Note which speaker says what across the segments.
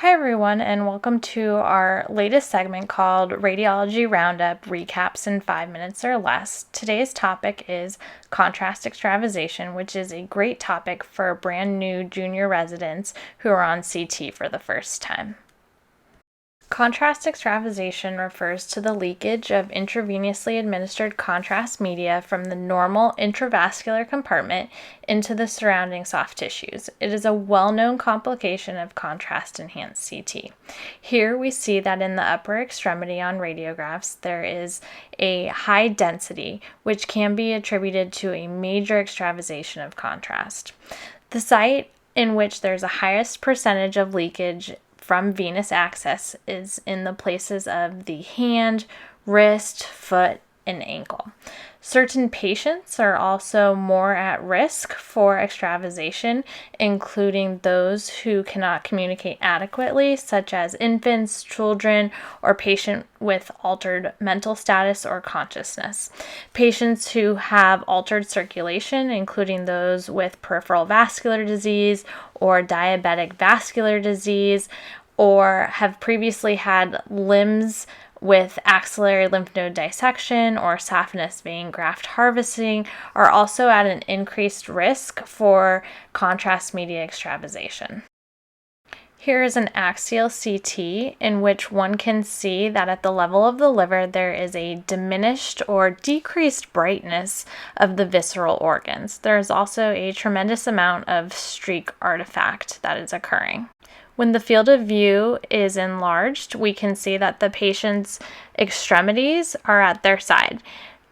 Speaker 1: Hi everyone, and welcome to our latest segment called Radiology Roundup Recaps in 5 minutes or less. Today's topic is contrast extravasation, which is a great topic for brand new junior residents who are on CT for the first time. Contrast extravasation refers to the leakage of intravenously administered contrast media from the normal intravascular compartment into the surrounding soft tissues. It is a well-known complication of contrast-enhanced CT. Here we see that in the upper extremity on radiographs there is a high density, which can be attributed to a major extravasation of contrast. The site in which there's a highest percentage of leakage from venous access is in the places of the hand, wrist, foot, and ankle. Certain patients are also more at risk for extravasation, including those who cannot communicate adequately, such as infants, children, or patients with altered mental status or consciousness. Patients who have altered circulation, including those with peripheral vascular disease or diabetic vascular disease, or have previously had limbs with axillary lymph node dissection or saphenous vein graft harvesting are also at an increased risk for contrast media extravasation. Here is an axial CT in which one can see that at the level of the liver there is a diminished or decreased brightness of the visceral organs. There is also a tremendous amount of streak artifact that is occurring. When the field of view is enlarged, we can see that the patient's extremities are at their side.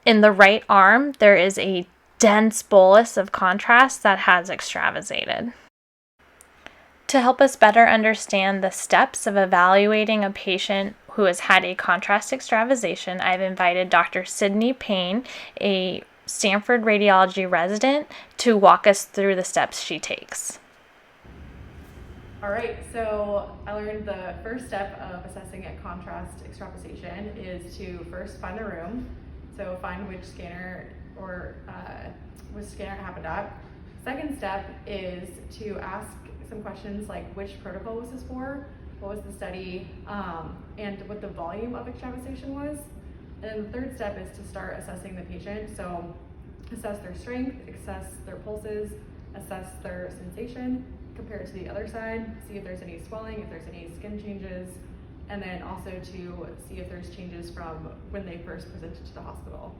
Speaker 1: In the right arm, there is a dense bolus of contrast that has extravasated. To help us better understand the steps of evaluating a patient who has had a contrast extravasation, I've invited Dr. Sydney Payne, a Stanford radiology resident, to walk us through the steps she takes.
Speaker 2: All right, so I learned the first step of assessing a contrast extravasation is to first find the room. So find which scanner it happened at. Second step is to ask some questions like which protocol was this for, what was the study, and what the volume of extravasation was. And then the third step is to start assessing the patient. So assess their strength, assess their pulses, assess their sensation, compare it to the other side, see if there's any swelling, if there's any skin changes, and then also to see if there's changes from when they first presented to the hospital.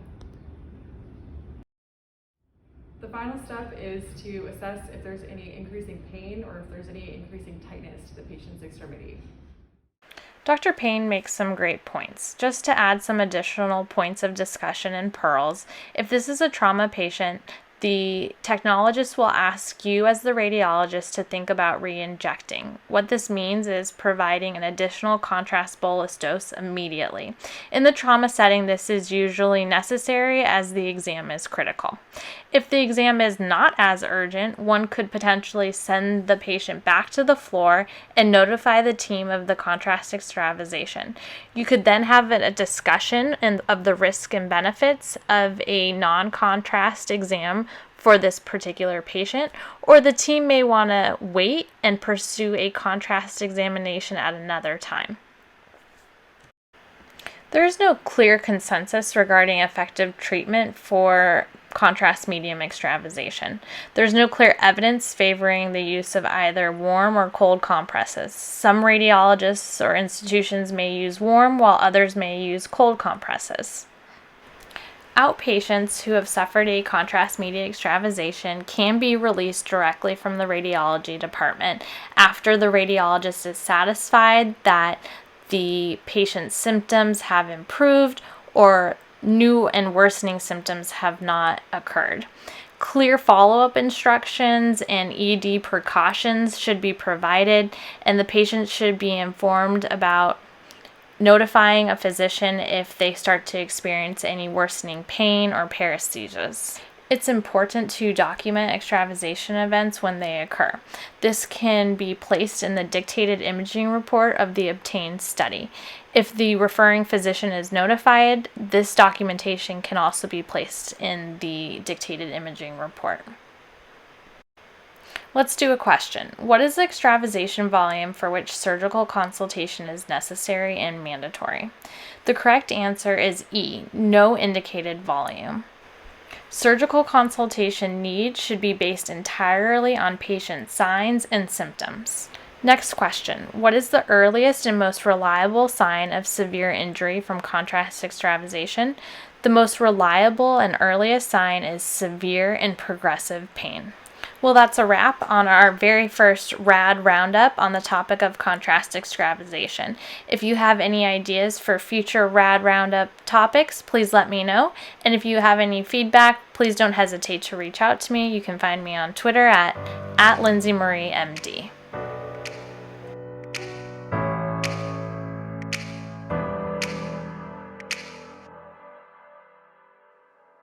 Speaker 2: The final step is to assess if there's any increasing pain or if there's any increasing tightness to the patient's extremity.
Speaker 1: Dr. Payne makes some great points. Just to add some additional points of discussion and pearls, if this is a trauma patient, the technologist will ask you as the radiologist to think about re-injecting. What this means is providing an additional contrast bolus dose immediately. In the trauma setting, this is usually necessary as the exam is critical. If the exam is not as urgent, one could potentially send the patient back to the floor and notify the team of the contrast extravasation. You could then have a discussion of the risks and benefits of a non-contrast exam for this particular patient, or the team may want to wait and pursue a contrast examination at another time. There is no clear consensus regarding effective treatment for contrast medium extravasation. There's no clear evidence favoring the use of either warm or cold compresses. Some radiologists or institutions may use warm, while others may use cold compresses. Outpatients who have suffered a contrast media extravasation can be released directly from the radiology department after the radiologist is satisfied that the patient's symptoms have improved or new and worsening symptoms have not occurred. Clear follow-up instructions and ED precautions should be provided, and the patient should be informed about notifying a physician if they start to experience any worsening pain or paresthesias. It's important to document extravasation events when they occur. This can be placed in the dictated imaging report of the obtained study. If the referring physician is notified, this documentation can also be placed in the dictated imaging report. Let's do a question. What is the extravasation volume for which surgical consultation is necessary and mandatory? The correct answer is E, no indicated volume. Surgical consultation needs should be based entirely on patient signs and symptoms. Next question. What is the earliest and most reliable sign of severe injury from contrast extravasation? The most reliable and earliest sign is severe and progressive pain. Well, that's a wrap on our very first Rad Roundup on the topic of contrast extravasation. If you have any ideas for future Rad Roundup topics, please let me know. And if you have any feedback, please don't hesitate to reach out to me. You can find me on Twitter at LindsayMarieMD.